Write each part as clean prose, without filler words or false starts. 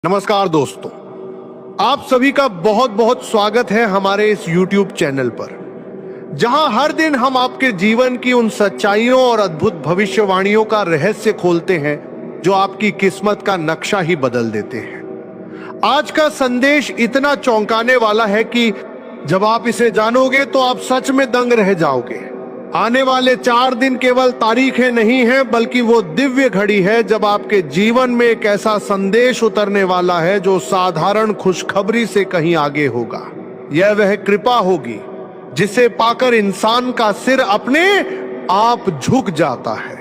नमस्कार दोस्तों, आप सभी का बहुत बहुत स्वागत है हमारे इस YouTube चैनल पर, जहां हर दिन हम आपके जीवन की उन सच्चाइयों और अद्भुत भविष्यवाणियों का रहस्य खोलते हैं जो आपकी किस्मत का नक्शा ही बदल देते हैं। आज का संदेश इतना चौंकाने वाला है कि जब आप इसे जानोगे तो आप सच में दंग रह जाओगे। आने वाले 4 दिन केवल तारीखें नहीं हैं, बल्कि वो दिव्य घड़ी है जब आपके जीवन में एक ऐसा संदेश उतरने वाला है जो साधारण खुशखबरी से कहीं आगे होगा। यह वह कृपा होगी जिसे पाकर इंसान का सिर अपने आप झुक जाता है।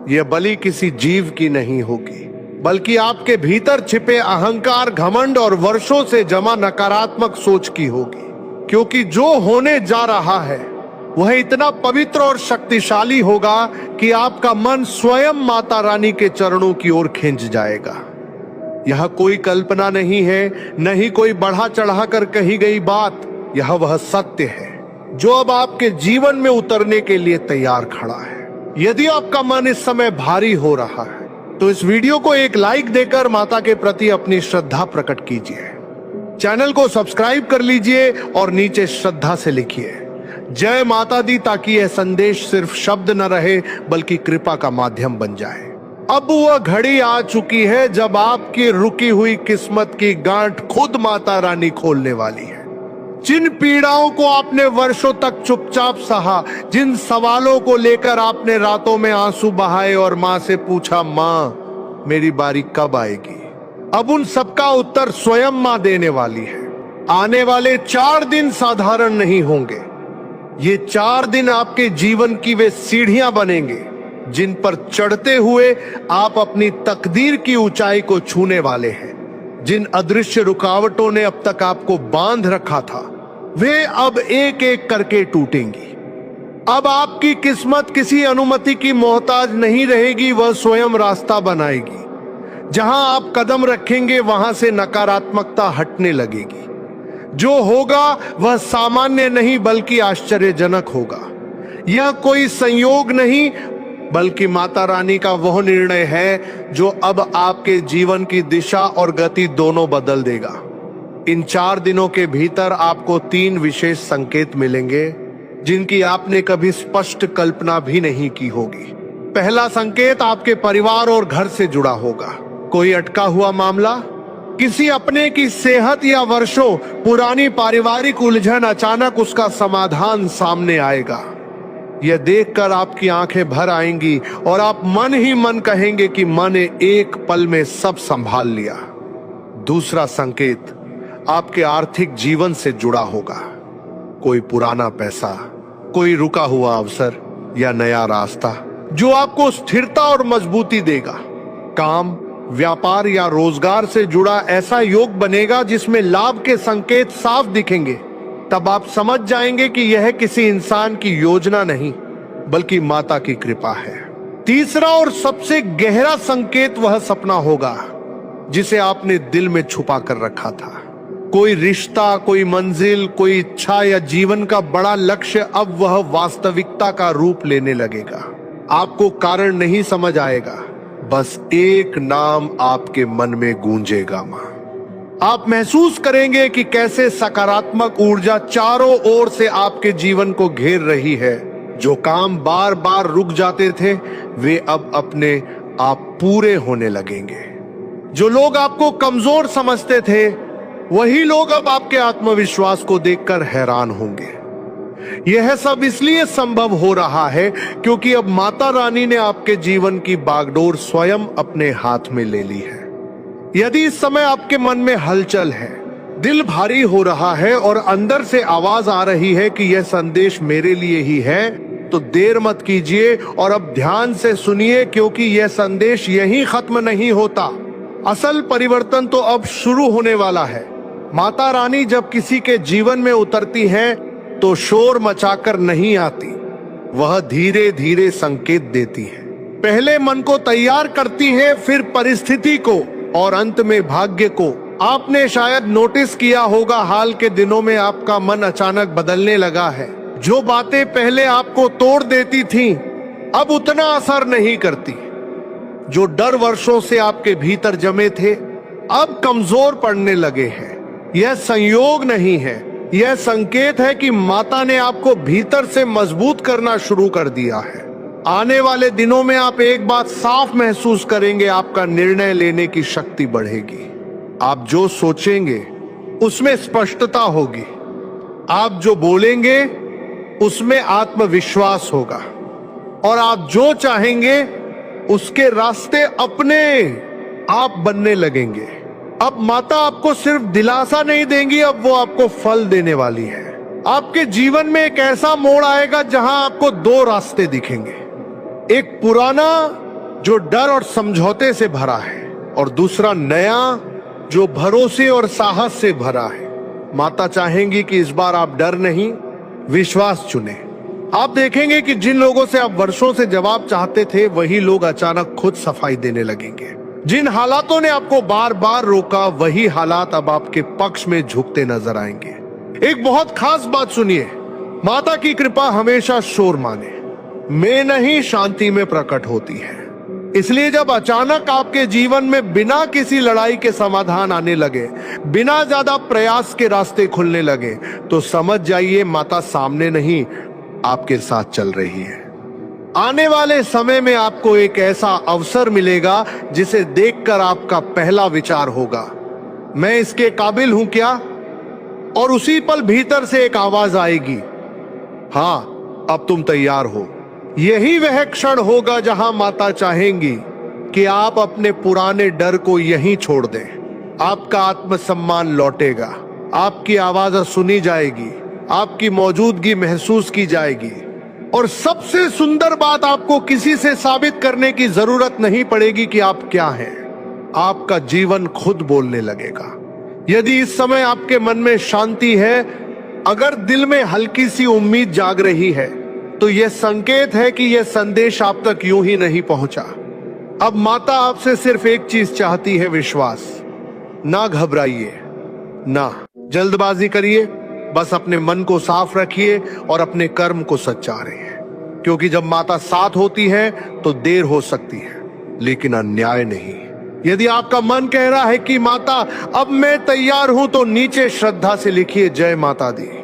यह बलि किसी जीव की नहीं होगी, बल्कि आपके भीतर छिपे अहंकार, घमंड और वर्षों से जमा नकारात्मक सोच की होगी। क्योंकि जो होने जा रहा है वह इतना पवित्र और शक्तिशाली होगा कि आपका मन स्वयं माता रानी के चरणों की ओर खिंच जाएगा। यह कोई कल्पना नहीं है, न ही कोई बढ़ा चढ़ाकर कही गई बात। यह वह सत्य है जो अब आपके जीवन में उतरने के लिए तैयार खड़ा है। यदि आपका मन इस समय भारी हो रहा है तो इस वीडियो को एक लाइक देकर माता के प्रति अपनी श्रद्धा प्रकट कीजिए। चैनल को सब्सक्राइब कर लीजिए और नीचे श्रद्धा से लिखिए जय माता दी, ताकि यह संदेश सिर्फ शब्द न रहे बल्कि कृपा का माध्यम बन जाए। अब वह घड़ी आ चुकी है जब आपकी रुकी हुई किस्मत की गांठ खुद माता रानी खोलने वाली है। जिन पीड़ाओं को आपने वर्षों तक चुपचाप सहा, जिन सवालों को लेकर आपने रातों में आंसू बहाए और मां से पूछा, मां मेरी बारी कब आएगी, अब उन सबका उत्तर स्वयं मां देने वाली है। आने वाले 4 दिन साधारण नहीं होंगे। ये 4 दिन आपके जीवन की वे सीढ़ियां बनेंगे जिन पर चढ़ते हुए आप अपनी तकदीर की ऊंचाई को छूने वाले हैं। जिन अदृश्य रुकावटों ने अब तक आपको बांध रखा था, वे अब एक एक करके टूटेंगी। अब आपकी किस्मत किसी अनुमति की मोहताज नहीं रहेगी, वह स्वयं रास्ता बनाएगी। जहां आप कदम रखेंगे वहां से नकारात्मकता हटने लगेगी। जो होगा वह सामान्य नहीं बल्कि आश्चर्यजनक होगा। यह कोई संयोग नहीं बल्कि माता रानी का वह निर्णय है जो अब आपके जीवन की दिशा और गति दोनों बदल देगा। इन 4 दिनों के भीतर आपको 3 विशेष संकेत मिलेंगे जिनकी आपने कभी स्पष्ट कल्पना भी नहीं की होगी। पहला संकेत आपके परिवार और घर से जुड़ा होगा। कोई अटका हुआ मामला, किसी अपने की सेहत या वर्षों पुरानी पारिवारिक उलझन, अचानक उसका समाधान सामने आएगा। यह देखकर आपकी आंखें भर आएंगी और आप मन ही मन कहेंगे कि मां ने एक पल में सब संभाल लिया। दूसरा संकेत आपके आर्थिक जीवन से जुड़ा होगा। कोई पुराना पैसा, कोई रुका हुआ अवसर या नया रास्ता जो आपको स्थिरता और मजबूती देगा। काम, व्यापार या रोजगार से जुड़ा ऐसा योग बनेगा जिसमें लाभ के संकेत साफ दिखेंगे। तब आप समझ जाएंगे कि यह किसी इंसान की योजना नहीं बल्कि माता की कृपा है। तीसरा और सबसे गहरा संकेत वह सपना होगा जिसे आपने दिल में छुपा कर रखा था। कोई रिश्ता, कोई मंजिल, कोई इच्छा या जीवन का बड़ा लक्ष्य अब वह वास्तविकता का रूप लेने लगेगा। आपको कारण नहीं समझ आएगा, बस एक नाम आपके मन में गूंजेगा, मां। आप महसूस करेंगे कि कैसे सकारात्मक ऊर्जा चारों ओर से आपके जीवन को घेर रही है। जो काम बार बार रुक जाते थे वे अब अपने आप पूरे होने लगेंगे। जो लोग आपको कमजोर समझते थे वही लोग अब आपके आत्मविश्वास को देखकर हैरान होंगे। यह सब इसलिए संभव हो रहा है क्योंकि अब माता रानी ने आपके जीवन की बागडोर स्वयं अपने हाथ में ले ली है। यदि इस समय आपके मन में हलचल है, दिल भारी हो रहा है और अंदर से आवाज आ रही है कि यह संदेश मेरे लिए ही है, तो देर मत कीजिए और अब ध्यान से सुनिए, क्योंकि यह संदेश यहीं खत्म नहीं होता। असल परिवर्तन तो अब शुरू होने वाला है। माता रानी जब किसी के जीवन में उतरती है तो शोर मचाकर नहीं आती, वह धीरे धीरे संकेत देती है। पहले मन को तैयार करती है, फिर परिस्थिति को और अंत में भाग्य को। आपने शायद नोटिस किया होगा, हाल के दिनों में आपका मन अचानक बदलने लगा है। जो बातें पहले आपको तोड़ देती थीं, अब उतना असर नहीं करती। जो डर वर्षों से आपके भीतर जमे थे, अब कमजोर पड़ने लगे हैं। यह संयोग नहीं है, यह संकेत है कि माता ने आपको भीतर से मजबूत करना शुरू कर दिया है। आने वाले दिनों में आप एक बात साफ महसूस करेंगे, आपका निर्णय लेने की शक्ति बढ़ेगी। आप जो सोचेंगे उसमें स्पष्टता होगी, आप जो बोलेंगे उसमें आत्मविश्वास होगा, और आप जो चाहेंगे उसके रास्ते अपने आप बनने लगेंगे। अब माता आपको सिर्फ दिलासा नहीं देंगी, अब वो आपको फल देने वाली है। आपके जीवन में एक ऐसा मोड़ आएगा जहां आपको दो रास्ते दिखेंगे, एक पुराना जो डर और समझौते से भरा है, और दूसरा नया जो भरोसे और साहस से भरा है। माता चाहेंगी कि इस बार आप डर नहीं, विश्वास चुने। आप देखेंगे कि जिन लोगों से आप वर्षों से जवाब चाहते थे, वही लोग अचानक खुद सफाई देने लगेंगे। जिन हालातों ने आपको बार बार रोका, वही हालात अब आपके पक्ष में झुकते नजर आएंगे। एक बहुत खास बात सुनिए, माता की कृपा हमेशा शोर माने में नहीं, शांति में प्रकट होती है। इसलिए जब अचानक आपके जीवन में बिना किसी लड़ाई के समाधान आने लगे, बिना ज्यादा प्रयास के रास्ते खुलने लगे, तो समझ जाइए माता सामने नहीं, आपके साथ चल रही है। आने वाले समय में आपको एक ऐसा अवसर मिलेगा जिसे देखकर आपका पहला विचार होगा, मैं इसके काबिल हूं क्या? और उसी पल भीतर से एक आवाज आएगी, हां, अब तुम तैयार हो। यही वह क्षण होगा जहां माता चाहेंगी कि आप अपने पुराने डर को यहीं छोड़ दें। आपका आत्मसम्मान लौटेगा, आपकी आवाज सुनी जाएगी, आपकी मौजूदगी महसूस की जाएगी, और सबसे सुंदर बात, आपको किसी से साबित करने की जरूरत नहीं पड़ेगी कि आप क्या हैं। आपका जीवन खुद बोलने लगेगा। यदि इस समय आपके मन में शांति है, अगर दिल में हल्की सी उम्मीद जाग रही है, तो यह संकेत है कि यह संदेश आप तक यूं ही नहीं पहुंचा। अब माता आपसे सिर्फ एक चीज चाहती है, विश्वास। ना घबराइए, ना जल्दबाजी करिए, बस अपने मन को साफ रखिए और अपने कर्म को सच्चा रहिए। क्योंकि जब माता साथ होती है तो देर हो सकती है, लेकिन अन्याय नहीं। यदि आपका मन कह रहा है कि माता अब मैं तैयार हूं, तो नीचे श्रद्धा से लिखिए, जय माता दी।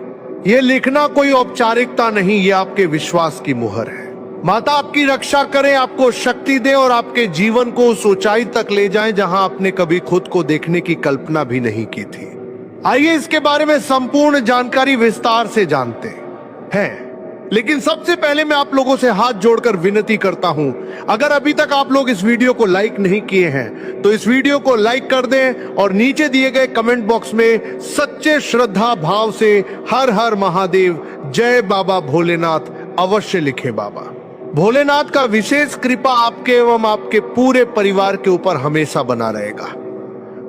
यह लिखना कोई औपचारिकता नहीं, यह आपके विश्वास की मुहर है। माता आपकी रक्षा करें, आपको शक्ति दे और आपके जीवन को उस ऊंचाई तक ले जाएं जहां आपने कभी खुद को देखने की कल्पना भी नहीं की थी। आइए इसके बारे में संपूर्ण जानकारी विस्तार से जानते हैं। लेकिन सबसे पहले मैं आप लोगों से हाथ जोड़कर विनती करता हूं, अगर अभी तक आप लोग इस वीडियो को लाइक नहीं किए हैं, तो इस वीडियो को लाइक कर दें और नीचे दिए गए कमेंट बॉक्स में सच्चे श्रद्धा भाव से हर हर महादेव, जय बाबा भोलेनाथ अवश्य लिखे। बाबा भोलेनाथ का विशेष कृपा आपके एवं आपके पूरे परिवार के ऊपर हमेशा बना रहेगा।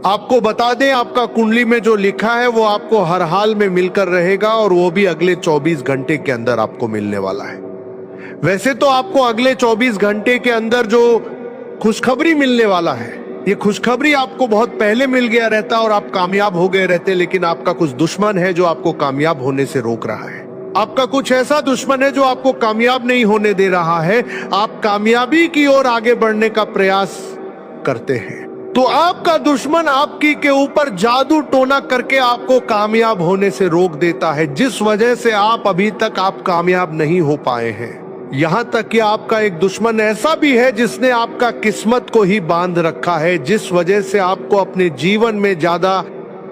आपको बता दें, आपका कुंडली में जो लिखा है वो आपको हर हाल में मिलकर रहेगा, और वो भी अगले 24 घंटे के अंदर आपको मिलने वाला है। वैसे तो आपको अगले 24 घंटे के अंदर जो खुशखबरी मिलने वाला है, ये खुशखबरी आपको बहुत पहले मिल गया रहता और आप कामयाब हो गए रहते, लेकिन आपका कुछ दुश्मन है जो आपको कामयाब होने से रोक रहा है। आपका कुछ ऐसा दुश्मन है जो आपको कामयाब नहीं होने दे रहा है। आप कामयाबी की ओर आगे बढ़ने का प्रयास करते हैं, तो आपका दुश्मन आपकी के ऊपर जादू टोना करके आपको कामयाब होने से रोक देता है, जिस वजह से आप अभी तक आप कामयाब नहीं हो पाए हैं। यहां तक कि आपका एक दुश्मन ऐसा भी है जिसने आपका किस्मत को ही बांध रखा है, जिस वजह से आपको अपने जीवन में ज्यादा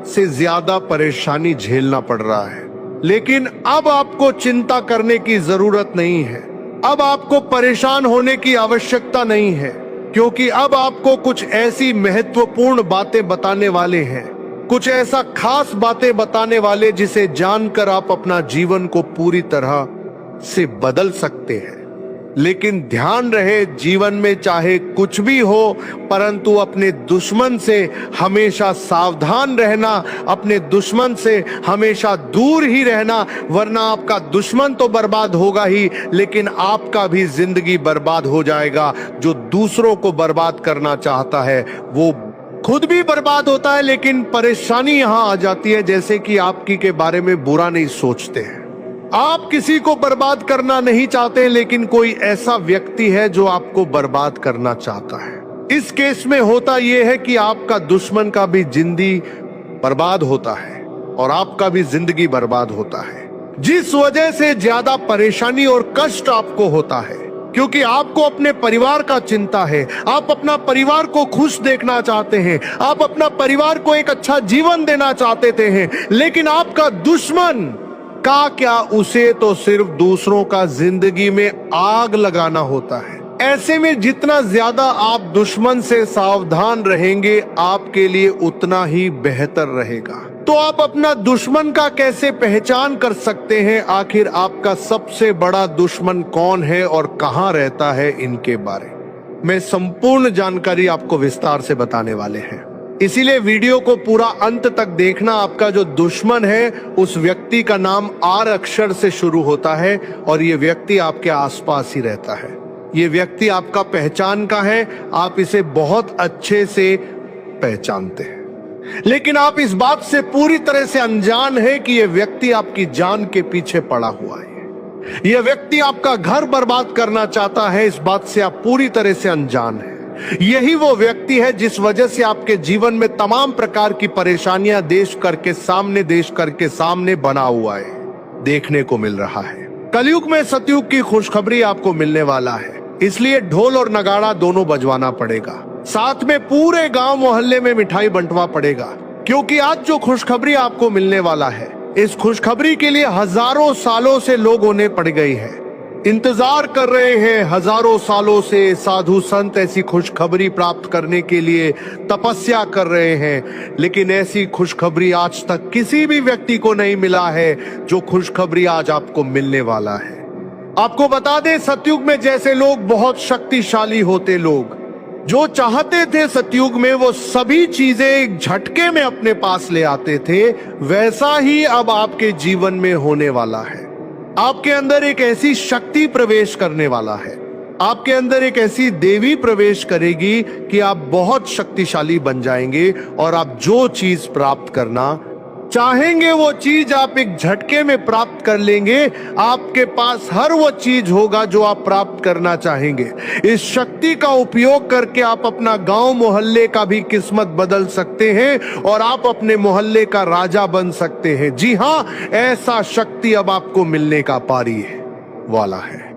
से ज्यादा परेशानी झेलना पड़ रहा है। लेकिन अब आपको चिंता करने की जरूरत नहीं है, अब आपको परेशान होने की आवश्यकता नहीं है, क्योंकि अब आपको कुछ ऐसी महत्वपूर्ण बातें बताने वाले हैं, कुछ ऐसा खास बातें बताने वाले जिसे जानकर आप अपना जीवन को पूरी तरह से बदल सकते हैं। लेकिन ध्यान रहे, जीवन में चाहे कुछ भी हो, परंतु अपने दुश्मन से हमेशा सावधान रहना, अपने दुश्मन से हमेशा दूर ही रहना, वरना आपका दुश्मन तो बर्बाद होगा ही, लेकिन आपका भी जिंदगी बर्बाद हो जाएगा। जो दूसरों को बर्बाद करना चाहता है वो खुद भी बर्बाद होता है, लेकिन परेशानी यहां आ जाती है जैसे कि आपकी के बारे में बुरा नहीं सोचते हैं। आप किसी को बर्बाद करना नहीं चाहते, लेकिन कोई ऐसा व्यक्ति है जो आपको बर्बाद करना चाहता है। इस केस में होता यह है कि आपका दुश्मन का भी जिंदगी बर्बाद होता है और आपका भी जिंदगी बर्बाद होता है, जिस वजह से ज्यादा परेशानी और कष्ट आपको होता है, क्योंकि आपको अपने परिवार का चिंता है। आप अपना परिवार को खुश देखना चाहते हैं, आप अपना परिवार को एक अच्छा जीवन देना चाहते थे, लेकिन आपका दुश्मन का क्या, उसे तो सिर्फ दूसरों का जिंदगी में आग लगाना होता है। ऐसे में जितना ज्यादा आप दुश्मन से सावधान रहेंगे, आपके लिए उतना ही बेहतर रहेगा। तो आप अपना दुश्मन का कैसे पहचान कर सकते हैं? आखिर आपका सबसे बड़ा दुश्मन कौन है और कहां रहता है, इनके बारे में संपूर्ण जानकारी आपको विस्तार से बताने वाले हैं। इसीलिए वीडियो को पूरा अंत तक देखना। आपका जो दुश्मन है, उस व्यक्ति का नाम आर अक्षर से शुरू होता है और ये व्यक्ति आपके आसपास ही रहता है। ये व्यक्ति आपका पहचान का है, आप इसे बहुत अच्छे से पहचानते हैं, लेकिन आप इस बात से पूरी तरह से अनजान है कि यह व्यक्ति आपकी जान के पीछे पड़ा हुआ है। यह व्यक्ति आपका घर बर्बाद करना चाहता है, इस बात से आप पूरी तरह से अनजान हैं। यही वो व्यक्ति है जिस वजह से आपके जीवन में तमाम प्रकार की परेशानियां देश करके सामने बना हुआ है, देखने को मिल रहा है। कलयुग में सतयुग की खुशखबरी आपको मिलने वाला है, इसलिए ढोल और नगाड़ा दोनों बजवाना पड़ेगा। साथ में पूरे गांव मोहल्ले में मिठाई बंटवा पड़ेगा, क्योंकि आज जो खुशखबरी आपको मिलने वाला है, इस खुशखबरी के लिए हजारों सालों से लोग होने पड़ गई है, इंतजार कर रहे हैं। हजारों सालों से साधु संत ऐसी खुशखबरी प्राप्त करने के लिए तपस्या कर रहे हैं, लेकिन ऐसी खुशखबरी आज तक किसी भी व्यक्ति को नहीं मिला है जो खुशखबरी आज आपको मिलने वाला है। आपको बता दें, सतयुग में जैसे लोग बहुत शक्तिशाली होते, लोग जो चाहते थे सतयुग में वो सभी चीजें एक झटके में अपने पास ले आते थे, वैसा ही अब आपके जीवन में होने वाला है। आपके अंदर एक ऐसी शक्ति प्रवेश करने वाला है, आपके अंदर एक ऐसी देवी प्रवेश करेगी कि आप बहुत शक्तिशाली बन जाएंगे और आप जो चीज प्राप्त करना चाहेंगे वो चीज आप एक झटके में प्राप्त कर लेंगे। आपके पास हर वो चीज होगा जो आप प्राप्त करना चाहेंगे। इस शक्ति का उपयोग करके आप अपना गांव मोहल्ले का भी किस्मत बदल सकते हैं और आप अपने मोहल्ले का राजा बन सकते हैं। जी हां, ऐसा शक्ति अब आपको मिलने का पारी वाला है।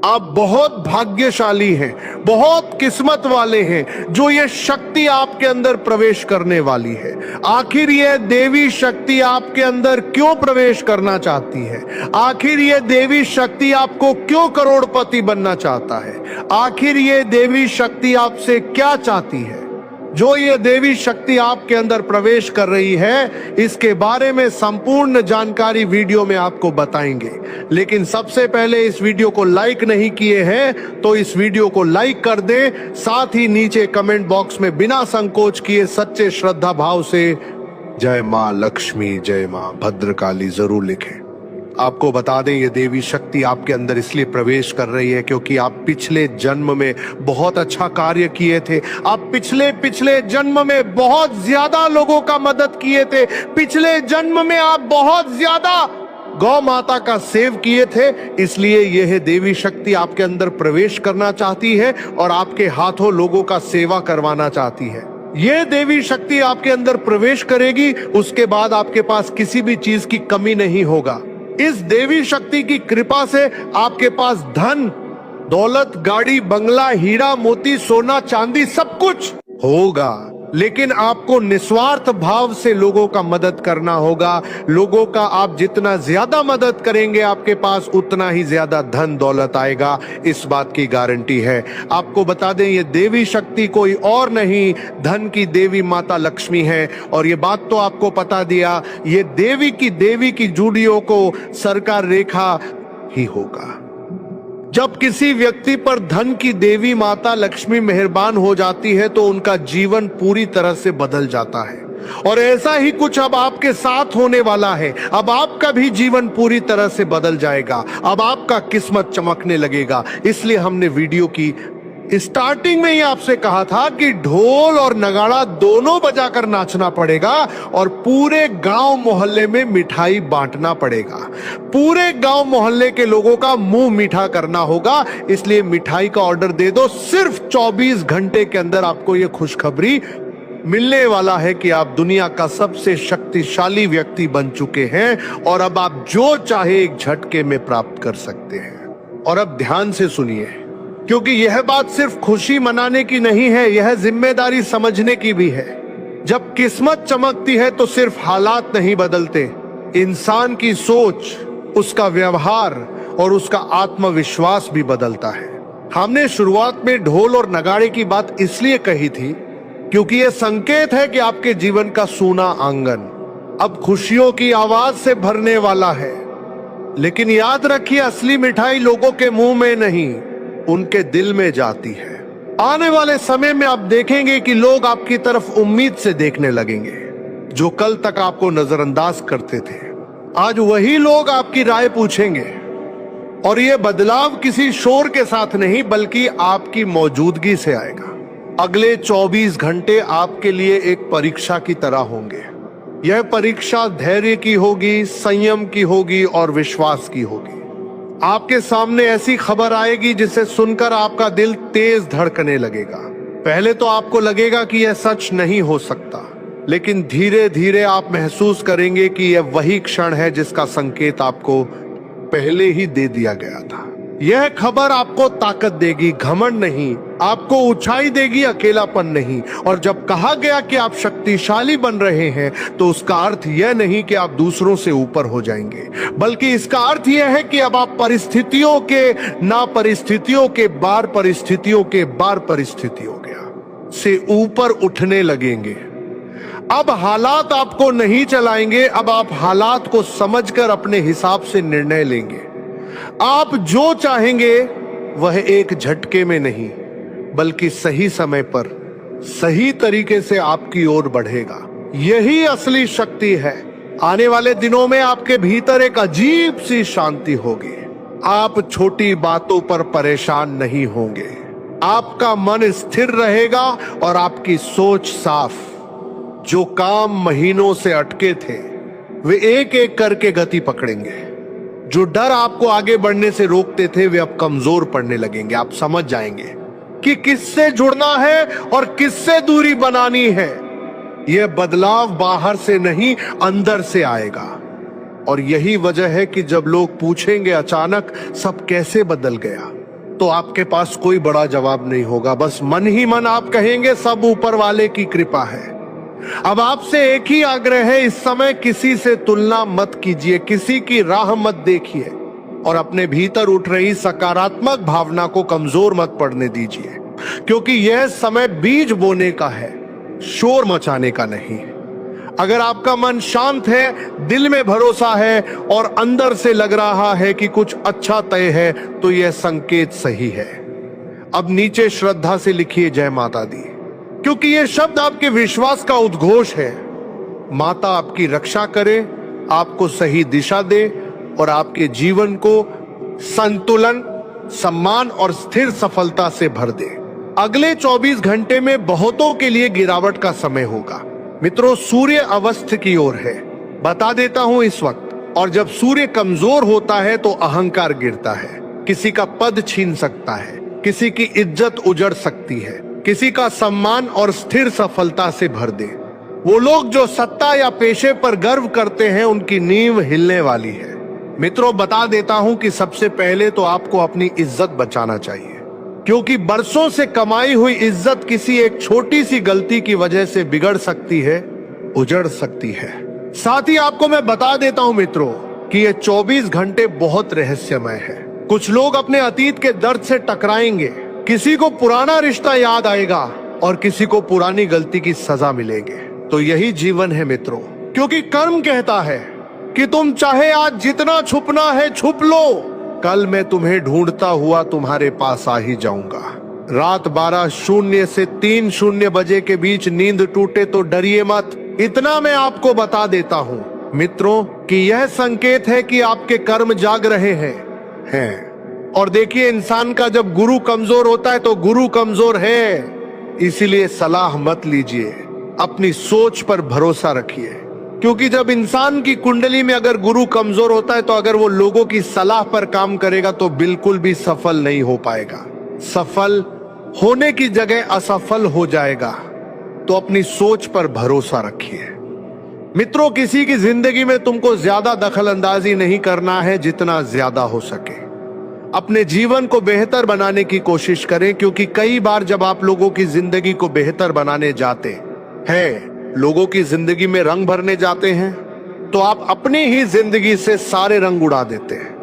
आप बहुत भाग्यशाली हैं, बहुत किस्मत वाले हैं जो ये शक्ति आपके अंदर प्रवेश करने वाली है। आखिर ये देवी शक्ति आपके अंदर क्यों प्रवेश करना चाहती है? आखिर ये देवी शक्ति आपको क्यों करोड़पति बनना चाहता है? आखिर ये देवी शक्ति आपसे क्या चाहती है? जो ये देवी शक्ति आपके अंदर प्रवेश कर रही है, इसके बारे में संपूर्ण जानकारी वीडियो में आपको बताएंगे। लेकिन सबसे पहले इस वीडियो को लाइक नहीं किए हैं तो इस वीडियो को लाइक कर दें, साथ ही नीचे कमेंट बॉक्स में बिना संकोच किए सच्चे श्रद्धा भाव से जय मां लक्ष्मी, जय मां भद्रकाली जरूर लिखें। आपको बता दें, ये देवी शक्ति आपके अंदर इसलिए प्रवेश कर रही है क्योंकि आप पिछले जन्म में बहुत अच्छा कार्य किए थे। आप पिछले जन्म में बहुत ज्यादा लोगों का मदद किए थे। पिछले जन्म में आप बहुत ज्यादा गौ माता का सेव किए थे, इसलिए यह देवी शक्ति आपके अंदर प्रवेश करना चाहती है और आपके हाथों लोगों का सेवा करवाना चाहती है। यह देवी शक्ति आपके अंदर प्रवेश करेगी, उसके बाद आपके पास किसी भी चीज की कमी नहीं होगा। इस देवी शक्ति की कृपा से आपके पास धन दौलत, गाड़ी, बंगला, हीरा मोती, सोना चांदी सब कुछ होगा, लेकिन आपको निस्वार्थ भाव से लोगों का मदद करना होगा। लोगों का आप जितना ज्यादा मदद करेंगे, आपके पास उतना ही ज्यादा धन दौलत आएगा, इस बात की गारंटी है। आपको बता दें, ये देवी शक्ति कोई और नहीं, धन की देवी माता लक्ष्मी है। और ये बात तो आपको बता दिया, ये देवी की जूड़ियों को सरकार रेखा ही होगा। जब किसी व्यक्ति पर धन की देवी माता लक्ष्मी मेहरबान हो जाती है तो उनका जीवन पूरी तरह से बदल जाता है, और ऐसा ही कुछ अब आपके साथ होने वाला है। अब आपका भी जीवन पूरी तरह से बदल जाएगा, अब आपका किस्मत चमकने लगेगा। इसलिए हमने वीडियो की स्टार्टिंग में ही आपसे कहा था कि ढोल और नगाड़ा दोनों बजाकर नाचना पड़ेगा और पूरे गांव मोहल्ले में मिठाई बांटना पड़ेगा। पूरे गांव मोहल्ले के लोगों का मुंह मीठा करना होगा, इसलिए मिठाई का ऑर्डर दे दो। सिर्फ 24 घंटे के अंदर आपको यह खुशखबरी मिलने वाला है कि आप दुनिया का सबसे शक्तिशाली व्यक्ति बन चुके हैं और अब आप जो चाहे एक झटके में प्राप्त कर सकते हैं। और अब ध्यान से सुनिए, क्योंकि यह बात सिर्फ खुशी मनाने की नहीं है, यह जिम्मेदारी समझने की भी है। जब किस्मत चमकती है तो सिर्फ हालात नहीं बदलते, इंसान की सोच, उसका व्यवहार और उसका आत्मविश्वास भी बदलता है। हमने शुरुआत में ढोल और नगाड़े की बात इसलिए कही थी क्योंकि यह संकेत है कि आपके जीवन का सूना आंगन अब खुशियों की आवाज से भरने वाला है। लेकिन याद रखिए, असली मिठाई लोगों के मुंह में नहीं, उनके दिल में जाती है। आने वाले समय में आप देखेंगे कि लोग आपकी तरफ उम्मीद से देखने लगेंगे। जो कल तक आपको नजरअंदाज करते थे, आज वही लोग आपकी राय पूछेंगे। और यह बदलाव किसी शोर के साथ नहीं, बल्कि आपकी मौजूदगी से आएगा। अगले 24 घंटे आपके लिए एक परीक्षा की तरह होंगे। यह परीक्षा धैर्य की होगी, संयम की होगी और विश्वास की होगी। आपके सामने ऐसी खबर आएगी जिसे सुनकर आपका दिल तेज धड़कने लगेगा। पहले तो आपको लगेगा कि यह सच नहीं हो सकता, लेकिन धीरे धीरे आप महसूस करेंगे कि यह वही क्षण है जिसका संकेत आपको पहले ही दे दिया गया था। यह खबर आपको ताकत देगी, घमंड नहीं, आपको ऊंचाई देगी, अकेलापन नहीं। और जब कहा गया कि आप शक्तिशाली बन रहे हैं, तो उसका अर्थ यह नहीं कि आप दूसरों से ऊपर हो जाएंगे, बल्कि इसका अर्थ यह है कि अब आप परिस्थितियों के बार परिस्थितियों से ऊपर उठने लगेंगे। अब हालात आपको नहीं चलाएंगे, अब आप हालात को समझकर अपने हिसाब से निर्णय लेंगे। आप जो चाहेंगे वह एक झटके में नहीं, बल्कि सही समय पर सही तरीके से आपकी ओर बढ़ेगा। यही असली शक्ति है। आने वाले दिनों में आपके भीतर एक अजीब सी शांति होगी। आप छोटी बातों पर परेशान नहीं होंगे, आपका मन स्थिर रहेगा और आपकी सोच साफ। जो काम महीनों से अटके थे, वे एक एक करके गति पकड़ेंगे। जो डर आपको आगे बढ़ने से रोकते थे, वे अब कमजोर पड़ने लगेंगे। आप समझ जाएंगे कि किससे जुड़ना है और किससे दूरी बनानी है। यह बदलाव बाहर से नहीं, अंदर से आएगा। और यही वजह है कि जब लोग पूछेंगे अचानक सब कैसे बदल गया, तो आपके पास कोई बड़ा जवाब नहीं होगा। बस मन ही मन आप कहेंगे सब ऊपर वाले की कृपा है। अब आपसे एक ही आग्रह है, इस समय किसी से तुलना मत कीजिए, किसी की राह मत देखिए और अपने भीतर उठ रही सकारात्मक भावना को कमजोर मत पड़ने दीजिए, क्योंकि यह समय बीज बोने का है, शोर मचाने का नहीं। अगर आपका मन शांत है, दिल में भरोसा है और अंदर से लग रहा है कि कुछ अच्छा तय है, तो यह संकेत सही है। अब नीचे श्रद्धा से लिखिए जय माता दी, क्योंकि यह शब्द आपके विश्वास का उद्घोष है। माता आपकी रक्षा करे, आपको सही दिशा दे और आपके जीवन को संतुलन, सम्मान और स्थिर सफलता से भर दे। अगले 24 घंटे में बहुतों के लिए गिरावट का समय होगा। मित्रों, सूर्य अवस्थ की ओर है, बता देता हूं इस वक्त। और जब सूर्य कमजोर होता है तो अहंकार गिरता है, किसी का पद छीन सकता है, किसी की इज्जत उजड़ सकती है, किसी का सम्मान और स्थिर सफलता से भर दे। वो लोग जो सत्ता या पेशे पर गर्व करते हैं, उनकी नींव हिलने वाली है। मित्रों, बता देता हूं कि सबसे पहले तो आपको अपनी इज्जत बचाना चाहिए, क्योंकि बरसों से कमाई हुई इज्जत किसी एक छोटी सी गलती की वजह से बिगड़ सकती है, उजड़ सकती है। साथ ही आपको मैं बता देता हूं मित्रों कि ये 24 घंटे बहुत रहस्यमय है। कुछ लोग अपने अतीत के दर्द से टकराएंगे, किसी को पुराना रिश्ता याद आएगा और किसी को पुरानी गलती की सजा मिलेगी। तो यही जीवन है मित्रों, क्योंकि कर्म कहता है कि तुम चाहे आज जितना छुपना है छुप लो, कल मैं तुम्हें ढूंढता हुआ तुम्हारे पास आ ही जाऊंगा। रात 12:00 से 3:00 बजे के बीच नींद टूटे तो डरिए मत। इतना मैं आपको बता देता हूं मित्रों कि यह संकेत है कि आपके कर्म जाग रहे हैं। और देखिए, इंसान का जब गुरु कमजोर होता है तो गुरु कमजोर है, इसीलिए सलाह मत लीजिए, अपनी सोच पर भरोसा रखिए। क्योंकि जब इंसान की कुंडली में अगर गुरु कमजोर होता है तो अगर वो लोगों की सलाह पर काम करेगा तो बिल्कुल भी सफल नहीं हो पाएगा, सफल होने की जगह असफल हो जाएगा। तो अपनी सोच पर भरोसा रखिए। मित्रों, किसी की जिंदगी में तुमको ज्यादा दखल अंदाजी नहीं करना है, जितना ज्यादा हो सके अपने जीवन को बेहतर बनाने की कोशिश करें। क्योंकि कई बार जब आप लोगों की जिंदगी को बेहतर बनाने जाते हैं, लोगों की जिंदगी में रंग भरने जाते हैं, तो आप अपनी ही जिंदगी से सारे रंग उड़ा देते हैं।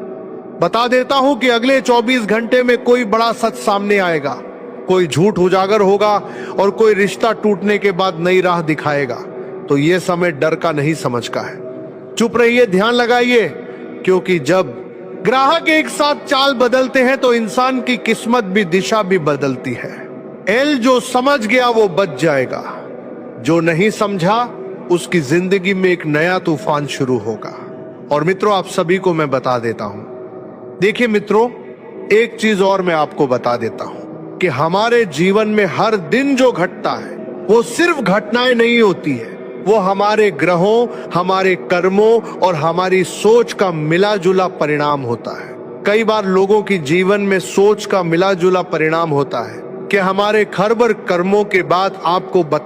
बता देता हूं कि अगले 24 घंटे में कोई बड़ा सच सामने आएगा, कोई झूठ उजागर होगा और कोई रिश्ता टूटने के बाद नई राह दिखाएगा। तो यह समय डर का नहीं, समझ का है। चुप रहिए, ध्यान लगाइए, क्योंकि जब ग्राहक एक साथ चाल बदलते हैं तो इंसान की किस्मत भी, दिशा भी बदलती है। एल जो समझ गया वो बच जाएगा, जो नहीं समझा उसकी जिंदगी में एक नया तूफान शुरू होगा। और मित्रों, आप सभी को मैं बता देता हूं, देखिए मित्रों, एक चीज और मैं आपको बता देता हूं कि हमारे जीवन में हर दिन जो घटता है वो सिर्फ घटनाएं नहीं होती है, वो हमारे ग्रहों, हमारे कर्मों और हमारी सोच का मिला जुला परिणाम होता है। कई बार लोगों की जीवन में सोच का मिला जुला परिणाम होता है कि हमारे खरबर कर्मों के बाद आपको बता